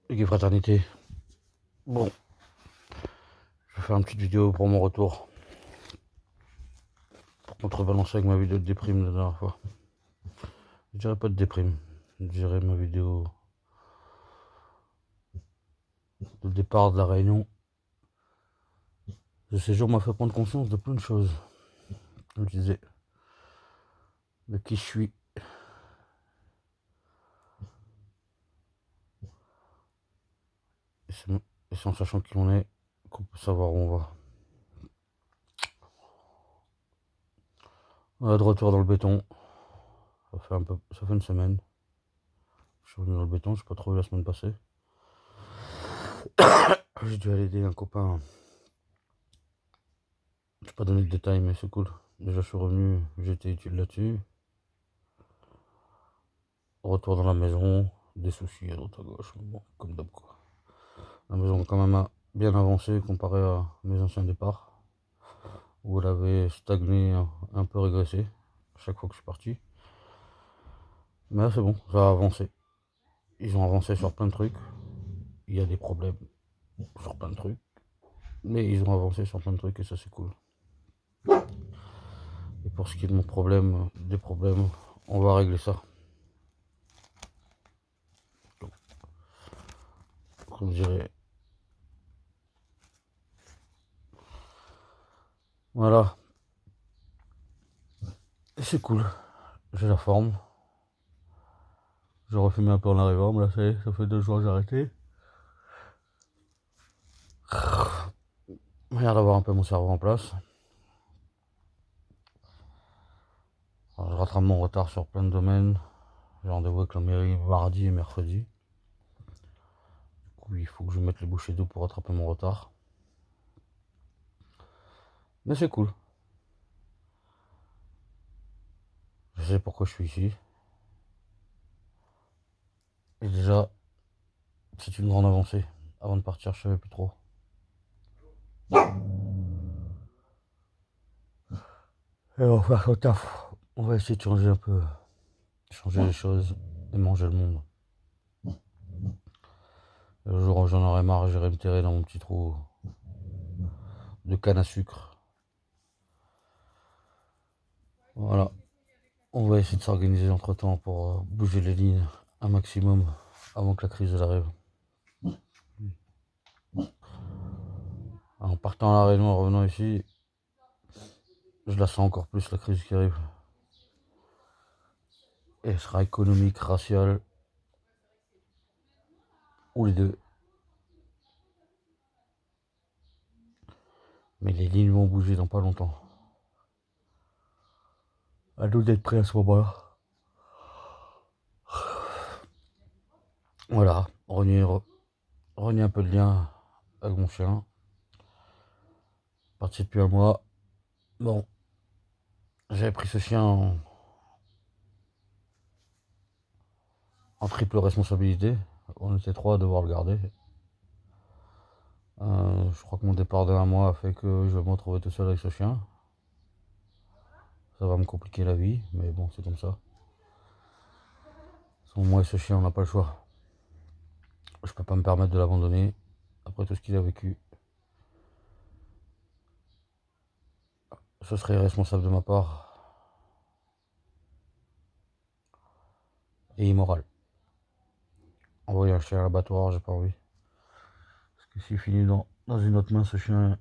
Les fraternité. Bon, je vais faire une petite vidéo pour mon retour. Pour contrebalancer avec ma vidéo de déprime la dernière fois. Je dirais pas de déprime. Je dirais ma vidéo de départ de la Réunion. Ce séjour m'a fait prendre conscience de plein de choses. Comme je disais, de qui je suis. Et c'est en sachant qui on est qu'on peut savoir où on va. Voilà, de retour dans le béton. Ça fait une semaine. Je suis revenu dans le béton, je n'ai pas trouvé la semaine passée. J'ai dû aller aider un copain. Je vais pas donner de détails, mais c'est cool. Déjà, je suis revenu, j'ai été utile là-dessus. Retour dans la maison, des soucis à droite à gauche, bon, comme d'hab quoi. La maison a quand même bien avancé comparé à mes anciens départs, où elle avait stagné, un peu régressé, chaque fois que je suis parti. Mais là c'est bon, ça a avancé. Ils ont avancé sur plein de trucs. Il y a des problèmes sur plein de trucs. Mais ils ont avancé sur plein de trucs et ça c'est cool. Et pour ce qui est de mon problème, des problèmes, on va régler ça. Donc, comme je dirais. Voilà. Et c'est cool. J'ai la forme. J'ai refumé un peu en arrivant, mais là ça fait 2 jours que j'ai arrêté. J'ai l'air d'avoir un peu mon cerveau en place. Alors, je rattrape mon retard sur plein de domaines. J'ai rendez-vous avec la mairie mardi et mercredi. Du coup, il faut que je mette les bouchées d'eau pour rattraper mon retard. Mais c'est cool. Je sais pourquoi je suis ici. Et déjà, c'est une grande avancée. Avant de partir, je savais plus trop. Et on va faire le taf. On va essayer de changer un peu. Changer les choses et manger le monde. Le jour où j'en aurai marre, j'irai me terrer dans mon petit trou de canne à sucre. Voilà. On va essayer de s'organiser entre temps pour bouger les lignes un maximum avant que la crise arrive. En partant à la Réunion, en revenant ici, je la sens encore plus la crise qui arrive. Et elle sera économique, raciale, ou les deux. Mais les lignes vont bouger dans pas longtemps. À nous d'être prêts à ce moment-là. Voilà, renier un peu de lien avec mon chien. Parti depuis un mois. Bon, j'avais pris ce chien en triple responsabilité. On était 3 à devoir le garder. Je crois que mon départ de 1 mois a fait que je vais me retrouver tout seul avec ce chien. Ça va me compliquer la vie, mais bon, c'est comme ça. Sans moi et ce chien, on n'a pas le choix. Je peux pas me permettre de l'abandonner après tout ce qu'il a vécu. Ce serait irresponsable de ma part et immoral. Envoyer un chien à l'abattoir, j'ai pas envie. Parce que s'il finit dans une autre main, ce chien,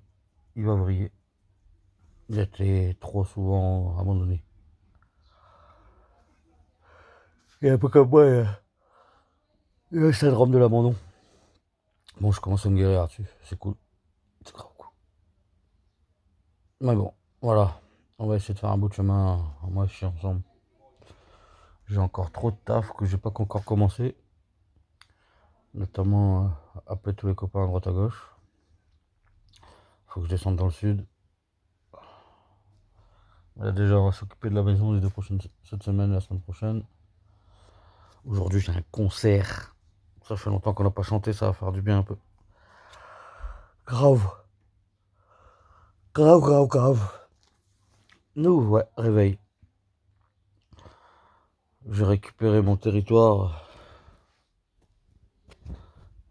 il va vriller. Il a été trop souvent abandonné. Et un peu comme moi, il y a le syndrome de l'abandon. Bon, je commence à me guérir là-dessus, c'est cool. C'est grave cool. Mais bon, voilà. On va essayer de faire un bout de chemin, moi et ce chien ensemble. J'ai encore trop de taf que j'ai pas encore commencé. Notamment appeler tous les copains à droite à gauche. Faut que je descende dans le sud. Là, déjà, on va s'occuper de la maison cette semaine et la semaine prochaine. Aujourd'hui, j'ai un concert. Ça fait longtemps qu'on n'a pas chanté, ça va faire du bien un peu. Grave. Grave, grave, grave. Nous, ouais, réveil. J'ai récupéré mon territoire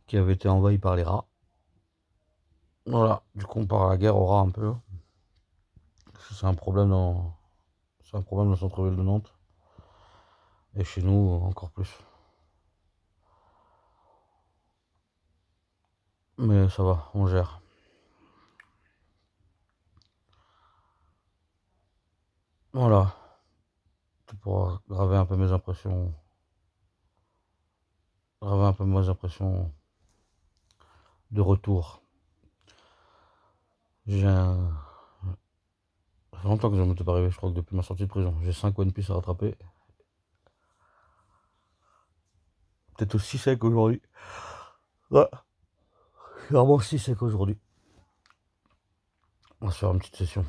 qui avait été envahi par les rats. Voilà, du coup on part à la guerre aux rats un peu. C'est un problème dans. C'est un problème dans le centre-ville de Nantes. Et chez nous encore plus. Mais ça va, on gère. Voilà. Pour graver un peu mes impressions. Graver un peu mes impressions de retour. J'ai un. Ça fait longtemps que je ne m'étais pas arrivé, je crois que depuis ma sortie de prison. J'ai 5 One Piece à rattraper. Peut-être aussi sec aujourd'hui. Ouais, clairement aussi sec aujourd'hui. On va se faire une petite session.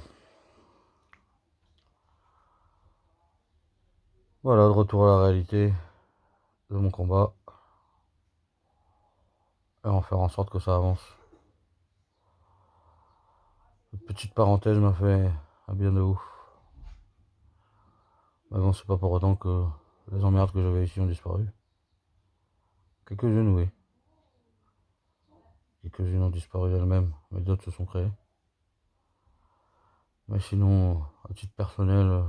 Voilà, de retour à la réalité de mon combat. Et on va faire en sorte que ça avance. Cette petite parenthèse m'a fait un bien de ouf. Mais bon, c'est pas pour autant que les emmerdes que j'avais ici ont disparu. Quelques-unes, oui. Quelques-unes ont disparu d'elles-mêmes, mais d'autres se sont créées. Mais sinon, à titre personnel,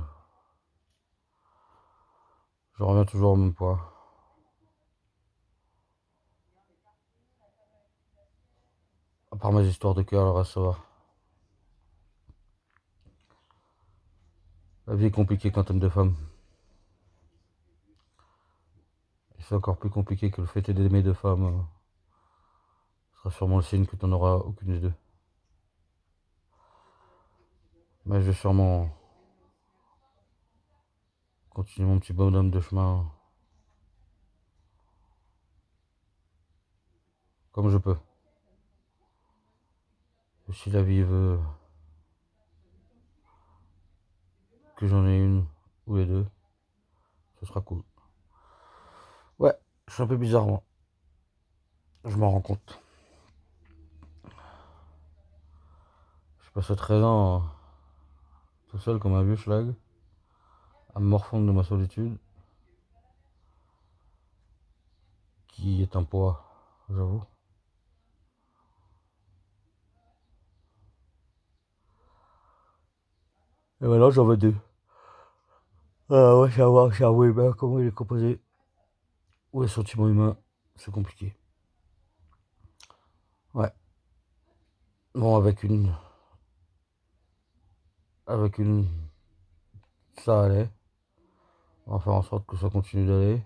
je reviens toujours au même point. À part mes histoires de cœur, le reste ça va. La vie est compliquée quand t'aimes deux femmes. Et c'est encore plus compliqué que le fait d'aimer deux femmes. Ce sera sûrement le signe que t'en auras aucune des deux. Mais je vais sûrement continuer mon petit bonhomme de chemin comme je peux. Et si la vie veut que j'en ai une ou les deux, ce sera cool. Ouais, je suis un peu bizarre moi. Je m'en rends compte. J'ai passé 13 ans tout seul comme un vieux schlag, à me morfondre de ma solitude, qui est un poids, j'avoue. Et maintenant j'en veux deux. Ah ouais, savoir, cerveau humain, comment il est composé. Ou les sentiments humains, c'est compliqué. Ouais. Bon, avec une, ça allait. On va faire en sorte que ça continue d'aller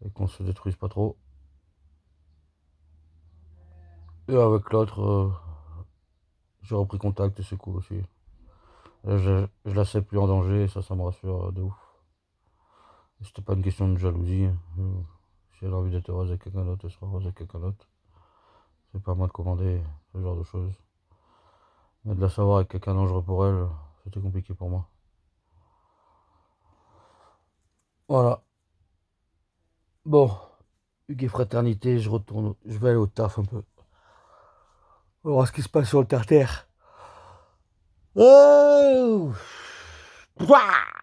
et qu'on se détruise pas trop. Et avec l'autre, j'ai repris contact et c'est cool aussi. Je la sais plus en danger et ça me rassure de ouf. C'était pas une question de jalousie, hein. Si elle a envie d'être heureuse avec quelqu'un d'autre, elle sera heureuse avec quelqu'un d'autre. C'est pas à moi de commander ce genre de choses. Mais de la savoir avec quelqu'un dangereux pour elle, c'était compliqué pour moi. Voilà. Bon, Hugues et fraternité, je retourne, je vais aller au taf un peu. On va voir ce qui se passe sur le terre-terre. Oh! Pouah!